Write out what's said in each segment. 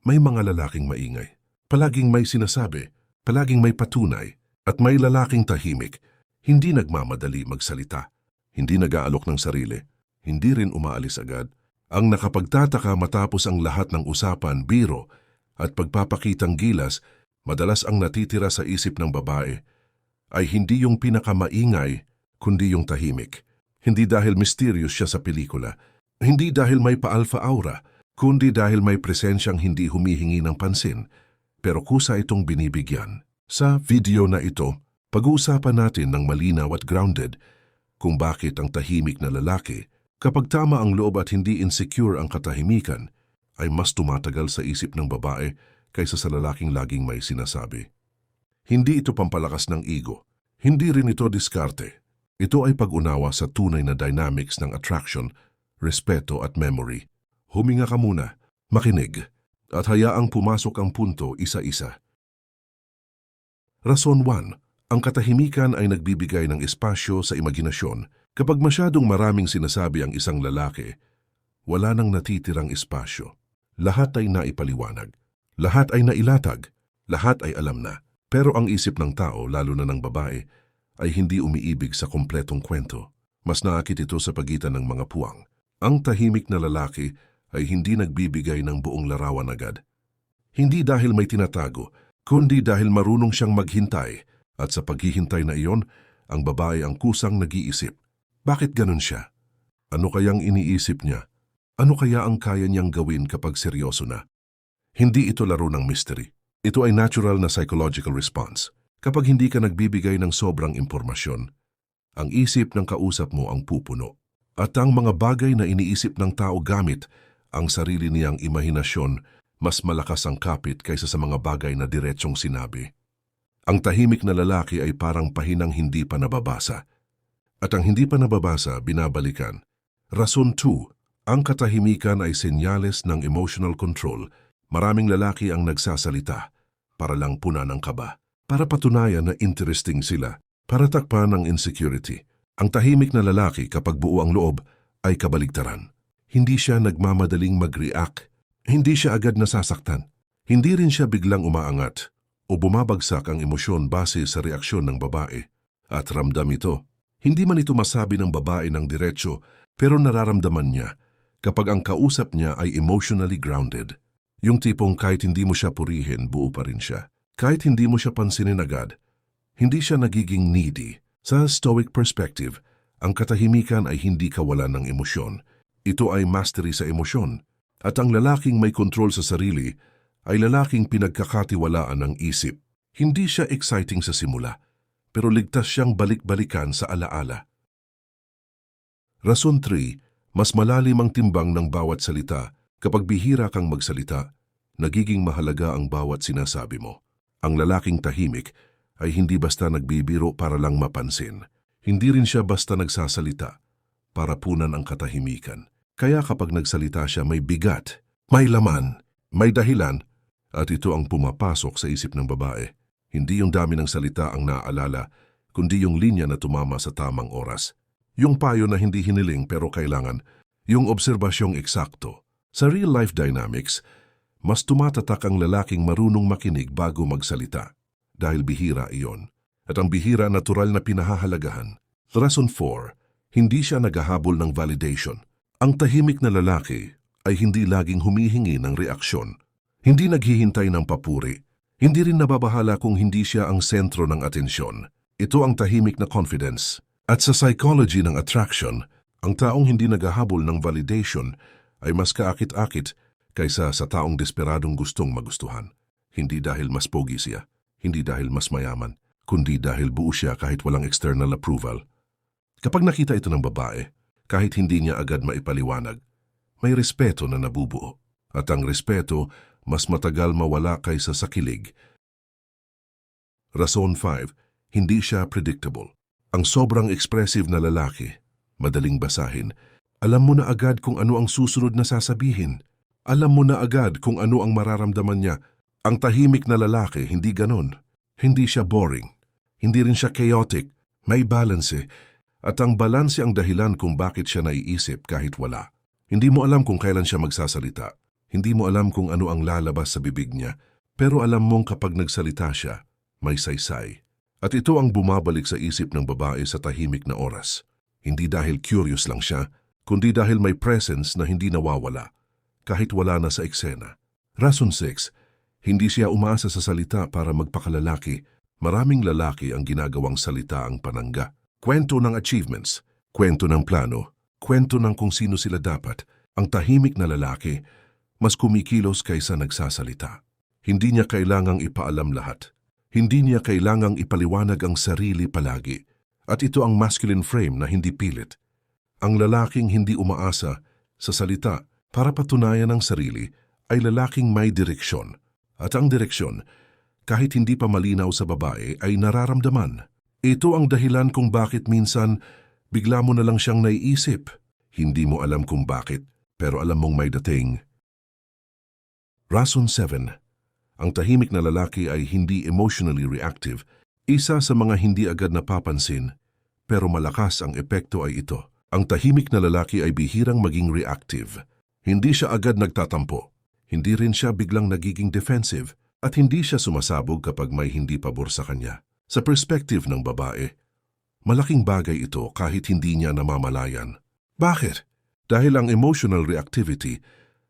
May mga lalaking maingay, palaging may sinasabi, palaging may patunay, at may lalaking tahimik, hindi nagmamadali magsalita, hindi nag-aalok ng sarili, hindi rin umaalis agad. Ang nakapagtataka matapos ang lahat ng usapan, biro, at pagpapakitang gilas, madalas ang natitira sa isip ng babae, ay hindi yung pinakamaingay, kundi yung tahimik. Hindi dahil mysterious siya sa pelikula, hindi dahil may pa-alpha aura, kundi dahil may presensyang hindi humihingi ng pansin, pero kusa itong binibigyan. Sa video na ito, pag-uusapan natin ng malinaw at grounded kung bakit ang tahimik na lalaki, kapag tama ang loob at hindi insecure ang katahimikan, ay mas tumatagal sa isip ng babae kaysa sa lalaking laging may sinasabi. Hindi ito pampalakas ng ego, hindi rin ito diskarte. Ito ay pag-unawa sa tunay na dynamics ng attraction, respeto at memory. Huminga ka muna, makinig, at hayaang pumasok ang punto isa-isa. Rason 1. Ang katahimikan ay nagbibigay ng espasyo sa imaginasyon. Kapag masyadong maraming sinasabi ang isang lalaki, wala nang natitirang espasyo. Lahat ay naipaliwanag, lahat ay nailatag, lahat ay alam na. Pero ang isip ng tao, lalo na ng babae, ay hindi umiibig sa kompletong kwento. Mas naakit ito sa pagitan ng mga puwang. Ang tahimik na lalaki ay hindi nagbibigay ng buong larawan agad. Hindi dahil may tinatago, kundi dahil marunong siyang maghintay, at sa paghihintay na iyon, ang babae ang kusang nag-iisip. Bakit ganun siya? Ano kayang iniisip niya? Ano kaya ang kaya niyang gawin kapag seryoso na? Hindi ito laro ng mystery. Ito ay natural na psychological response. Kapag hindi ka nagbibigay ng sobrang impormasyon, ang isip ng kausap mo ang pupuno. At ang mga bagay na iniisip ng tao gamit ang sarili niyang imahinasyon, mas malakas ang kapit kaysa sa mga bagay na diretsong sinabi. Ang tahimik na lalaki ay parang pahinang hindi pa nababasa. At ang hindi pa nababasa, binabalikan. Rason 2. Ang katahimikan ay senyales ng emotional control. Maraming lalaki ang nagsasalita para lang punan ng kaba, para patunayan na interesting sila, para takpan ng insecurity. Ang tahimik na lalaki kapag buo ang loob ay kabaligtaran. Hindi siya nagmamadaling mag-react, hindi siya agad nasasaktan, hindi rin siya biglang umaangat o bumabagsak ang emosyon base sa reaksyon ng babae. At ramdam ito. Hindi man ito masabi ng babae ng diretso, pero nararamdaman niya kapag ang kausap niya ay emotionally grounded. Yung tipong kahit hindi mo siya purihin, buo pa rin siya. Kahit hindi mo siya pansinin agad, hindi siya nagiging needy. Sa stoic perspective, ang katahimikan ay hindi kawalan ng emosyon. Ito ay mastery sa emosyon. At ang lalaking may kontrol sa sarili ay lalaking pinagkakatiwalaan ng isip. Hindi siya exciting sa simula, pero ligtas siyang balik-balikan sa alaala. Rason 3. Mas malalim ang timbang ng bawat salita. Kapag bihira kang magsalita, nagiging mahalaga ang bawat sinasabi mo. Ang lalaking tahimik ay hindi basta nagbibiro para lang mapansin. Hindi rin siya basta nagsasalita para punan ang katahimikan. Kaya kapag nagsalita siya may bigat, may laman, may dahilan, at ito ang pumapasok sa isip ng babae. Hindi yung dami ng salita ang naaalala, kundi yung linya na tumama sa tamang oras. Yung payo na hindi hiniling pero kailangan, yung obserbasyong eksakto. Sa real-life dynamics, mas tumatatak ang lalaking marunong makinig bago magsalita. Dahil bihira iyon. At ang bihira natural na pinahahalagahan. Rason 4. Hindi siya naghahabol ng validation. Ang tahimik na lalaki ay hindi laging humihingi ng reaksyon. Hindi naghihintay ng papuri. Hindi rin nababahala kung hindi siya ang sentro ng atensyon. Ito ang tahimik na confidence. At sa psychology ng attraction, ang taong hindi naghahabol ng validation ay mas kaakit-akit kaysa sa taong desperadong gustong magustuhan. Hindi dahil mas pogi siya, hindi dahil mas mayaman, kundi dahil buo siya kahit walang external approval. Kapag nakita ito ng babae, kahit hindi niya agad maipaliwanag, may respeto na nabubuo. At ang respeto, mas matagal mawala kaysa sa kilig. Rason 5. Hindi siya predictable. Ang sobrang expressive na lalaki, madaling basahin, alam mo na agad kung ano ang susunod na sasabihin. Alam mo na agad kung ano ang mararamdaman niya. Ang tahimik na lalaki, hindi ganon. Hindi siya boring. Hindi rin siya chaotic. May balance. At ang balanse ang dahilan kung bakit siya naiisip kahit wala. Hindi mo alam kung kailan siya magsasalita. Hindi mo alam kung ano ang lalabas sa bibig niya, pero alam mong kapag nagsalita siya, may saysay. At ito ang bumabalik sa isip ng babae sa tahimik na oras. Hindi dahil curious lang siya, kundi dahil may presence na hindi nawawala, kahit wala na sa eksena. Rason 6, hindi siya umaasa sa salita para magpakalalaki. Maraming lalaki ang ginagawang salita ang panangga. Kwento ng achievements, kwento ng plano, kwento ng kung sino sila dapat. Ang tahimik na lalaki, mas kumikilos kaysa nagsasalita. Hindi niya kailangang ipaalam lahat. Hindi niya kailangang ipaliwanag ang sarili palagi. At ito ang masculine frame na hindi pilit. Ang lalaking hindi umaasa sa salita para patunayan ang sarili ay lalaking may direksyon. At ang direksyon, kahit hindi pa malinaw sa babae, ay nararamdaman. Ito ang dahilan kung bakit minsan bigla mo na lang siyang naiisip. Hindi mo alam kung bakit, pero alam mong may dating. Rason 7. Ang tahimik na lalaki ay hindi emotionally reactive. Isa sa mga hindi agad napapansin, pero malakas ang epekto ay ito. Ang tahimik na lalaki ay bihirang maging reactive. Hindi siya agad nagtatampo. Hindi rin siya biglang nagiging defensive. At hindi siya sumasabog kapag may hindi pabor sa kanya. Sa perspective ng babae, malaking bagay ito kahit hindi niya namamalayan. Bakit? Dahil ang emotional reactivity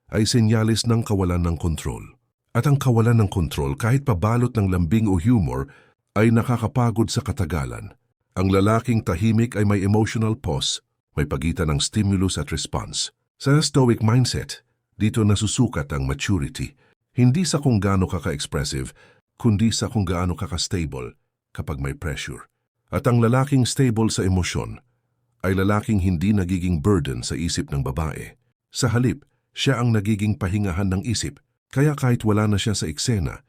ay senyales ng kawalan ng kontrol. At ang kawalan ng kontrol kahit pabalot ng lambing o humor ay nakakapagod sa katagalan. Ang lalaking tahimik ay may emotional pause, may pagitan ng stimulus at response. Sa stoic mindset, dito nasusukat ang maturity. Hindi sa kung gaano ka ka-expressive, kundi sa kung gaano ka ka-stable kapag may pressure. At ang lalaking stable sa emosyon ay lalaking hindi nagiging burden sa isip ng babae. Sa halip, siya ang nagiging pahingahan ng isip. Kaya kahit wala na siya sa eksena,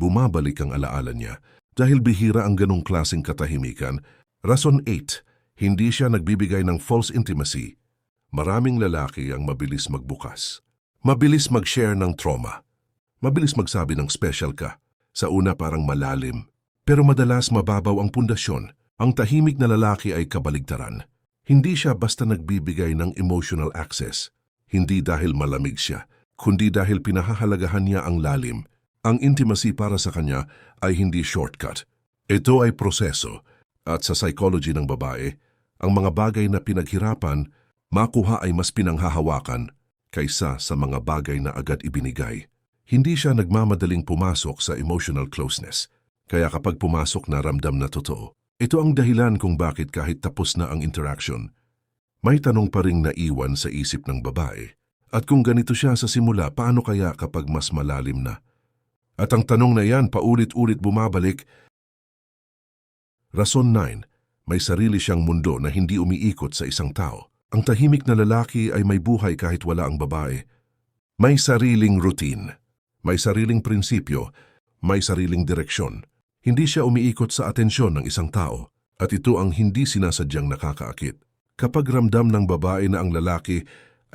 bumabalik ang alaala niya. Dahil bihira ang ganong klaseng katahimikan. Rason 8, hindi siya nagbibigay ng false intimacy. Maraming lalaki ang mabilis magbukas. Mabilis mag-share ng trauma. Mabilis magsabi ng special ka. Sa una parang malalim. Pero madalas mababaw ang pundasyon. Ang tahimik na lalaki ay kabaligtaran. Hindi siya basta nagbibigay ng emotional access. Hindi dahil malamig siya, kundi dahil pinahahalagahan niya ang lalim. Ang intimacy para sa kanya ay hindi shortcut. Ito ay proseso. At sa psychology ng babae, ang mga bagay na pinaghirapan, makuha ay mas pinanghahawakan kaysa sa mga bagay na agad ibinigay. Hindi siya nagmamadaling pumasok sa emotional closeness. Kaya kapag pumasok na ramdam na totoo. Ito ang dahilan kung bakit kahit tapos na ang interaction, may tanong pa ring naiwan sa isip ng babae. At kung ganito siya sa simula, paano kaya kapag mas malalim na? At ang tanong na yan paulit-ulit bumabalik. Rason 9, may sarili siyang mundo na hindi umiikot sa isang tao. Ang tahimik na lalaki ay may buhay kahit wala ang babae. May sariling routine. May sariling prinsipyo, may sariling direksyon. Hindi siya umiikot sa atensyon ng isang tao at ito ang hindi sinasadyang nakakaakit. Kapag ramdam ng babae na ang lalaki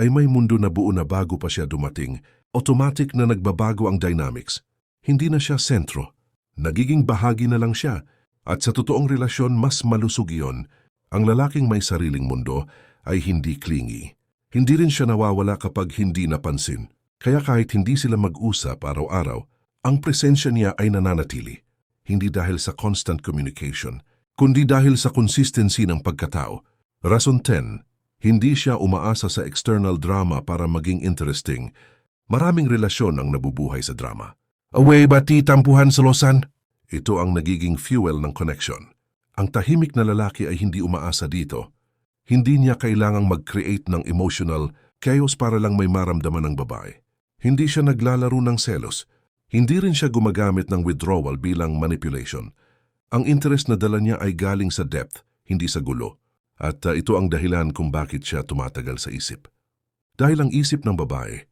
ay may mundo na buo na bago pa siya dumating, automatic na nagbabago ang dynamics. Hindi na siya sentro. Nagiging bahagi na lang siya at sa totoong relasyon mas malusog iyon. Ang lalaking may sariling mundo ay hindi clingy. Hindi rin siya nawawala kapag hindi napansin. Kaya kahit hindi sila mag-usap araw-araw, ang presensya niya ay nananatili. Hindi dahil sa constant communication, kundi dahil sa consistency ng pagkatao. Rason 10, hindi siya umaasa sa external drama para maging interesting. Maraming relasyon ang nabubuhay sa drama. Away bati tampuhan sa losan? Ito ang nagiging fuel ng connection. Ang tahimik na lalaki ay hindi umaasa dito. Hindi niya kailangang mag-create ng emotional chaos para lang may maramdaman ng babae. Hindi siya naglalaro ng selos. Hindi rin siya gumagamit ng withdrawal bilang manipulation. Ang interest na dala niya ay galing sa depth, hindi sa gulo. At ito ang dahilan kung bakit siya tumatagal sa isip. Dahil ang isip ng babae,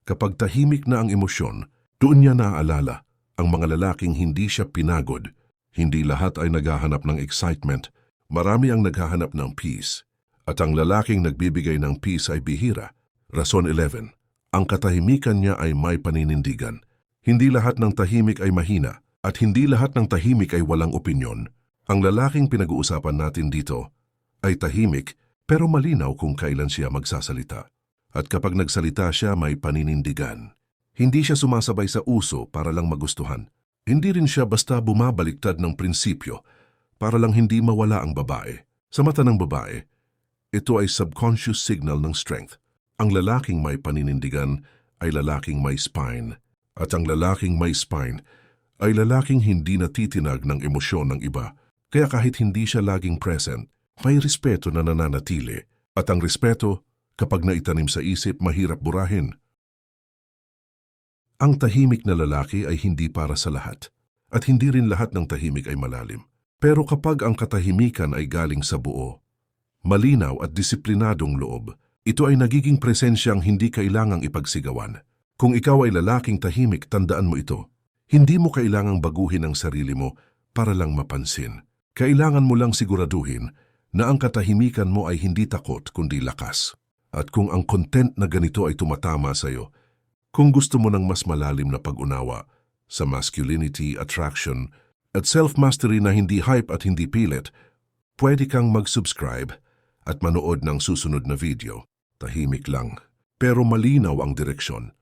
kapag tahimik na ang emosyon, doon niya naaalala ang mga lalaking hindi siya pinagod. Hindi lahat ay naghahanap ng excitement. Marami ang naghahanap ng peace. At ang lalaking nagbibigay ng peace ay bihira. Rason 11. Ang katahimikan niya ay may paninindigan. Hindi lahat ng tahimik ay mahina at hindi lahat ng tahimik ay walang opinyon. Ang lalaking pinag-uusapan natin dito ay tahimik pero malinaw kung kailan siya magsasalita. At kapag nagsalita siya may paninindigan. Hindi siya sumasabay sa uso para lang magustuhan. Hindi rin siya basta bumabaliktad ng prinsipyo para lang hindi mawala ang babae. Sa mata ng babae, ito ay subconscious signal ng strength. Ang lalaking may paninindigan ay lalaking may spine. At ang lalaking may spine ay lalaking hindi natitinag ng emosyon ng iba. Kaya kahit hindi siya laging present, may respeto na nananatili. At ang respeto, kapag naitanim sa isip, mahirap burahin. Ang tahimik na lalaki ay hindi para sa lahat. At hindi rin lahat ng tahimik ay malalim. Pero kapag ang katahimikan ay galing sa buo, malinaw at disiplinadong loob, ito ay nagiging presensyang hindi kailangang ipagsigawan. Kung ikaw ay lalaking tahimik, tandaan mo ito. Hindi mo kailangang baguhin ang sarili mo para lang mapansin. Kailangan mo lang siguraduhin na ang katahimikan mo ay hindi takot kundi lakas. At kung ang content na ganito ay tumatama sa iyo, kung gusto mo ng mas malalim na pag-unawa sa masculinity, attraction, at self-mastery na hindi hype at hindi pilit, pwede kang mag-subscribe at manood ng susunod na video. Tahimik lang, pero malinaw ang direksyon.